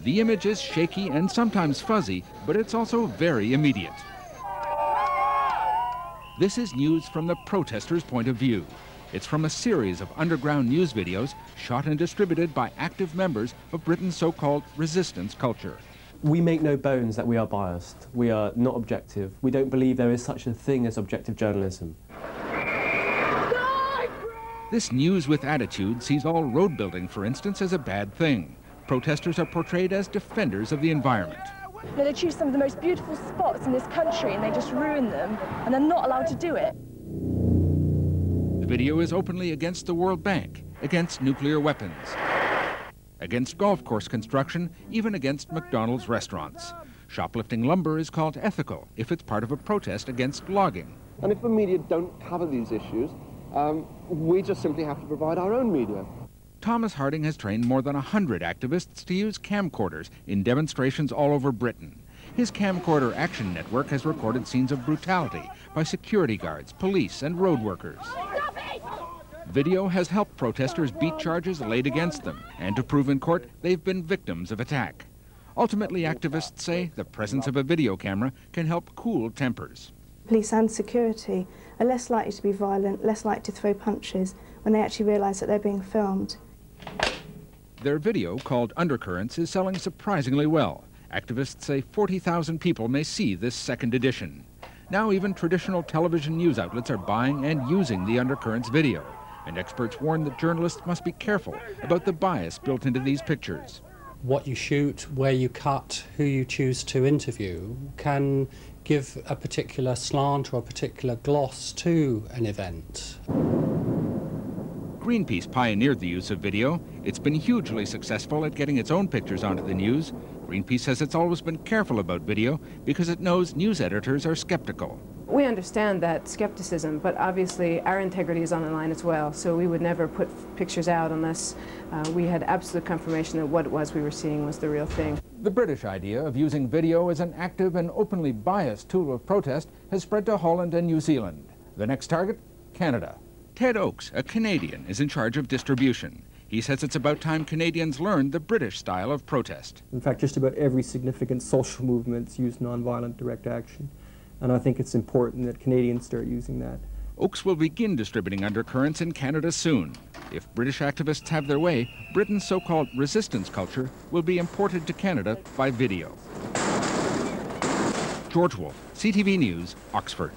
The image is shaky and sometimes fuzzy, but it's also very immediate. This is news from the protesters' point of view. It's from a series of underground news videos shot and distributed by active members of Britain's so-called resistance culture. We make no bones that we are biased. We are not objective. We don't believe there is such a thing as objective journalism. This news with attitude sees all road building, for instance, as a bad thing. Protesters are portrayed as defenders of the environment. You know, they choose some of the most beautiful spots in this country and they just ruin them, and they're not allowed to do it. The video is openly against the World Bank, against nuclear weapons, against golf course construction, even against McDonald's restaurants. Shoplifting lumber is called ethical if it's part of a protest against logging. And if the media don't cover these issues, we just simply have to provide our own media. Thomas Harding has trained more than 100 activists to use camcorders in demonstrations all over Britain. His camcorder action network has recorded scenes of brutality by security guards, police, and road workers. Video has helped protesters beat charges laid against them and to prove in court they've been victims of attack. Ultimately, activists say the presence of a video camera can help cool tempers. Police and security are less likely to be violent, less likely to throw punches when they actually realise that they're being filmed. Their video, called Undercurrents, is selling surprisingly well. Activists say 40,000 people may see this second edition. Now even traditional television news outlets are buying and using the Undercurrents video, and experts warn that journalists must be careful about the bias built into these pictures. What you shoot, where you cut, who you choose to interview can give a particular slant or a particular gloss to an event. Greenpeace pioneered the use of video. It's been hugely successful at getting its own pictures onto the news. Greenpeace says it's always been careful about video because it knows news editors are skeptical. We understand that skepticism, but obviously our integrity is on the line as well, so we would never put pictures out unless we had absolute confirmation that what it was we were seeing was the real thing. The British idea of using video as an active and openly biased tool of protest has spread to Holland and New Zealand. The next target? Canada. Ted Oakes, a Canadian, is in charge of distribution. He says it's about time Canadians learned the British style of protest. In fact, just about every significant social movement's used nonviolent direct action. And I think it's important that Canadians start using that. Oakes will begin distributing Undercurrents in Canada soon. If British activists have their way, Britain's so-called resistance culture will be imported to Canada by video. George Wolfe, CTV News, Oxford.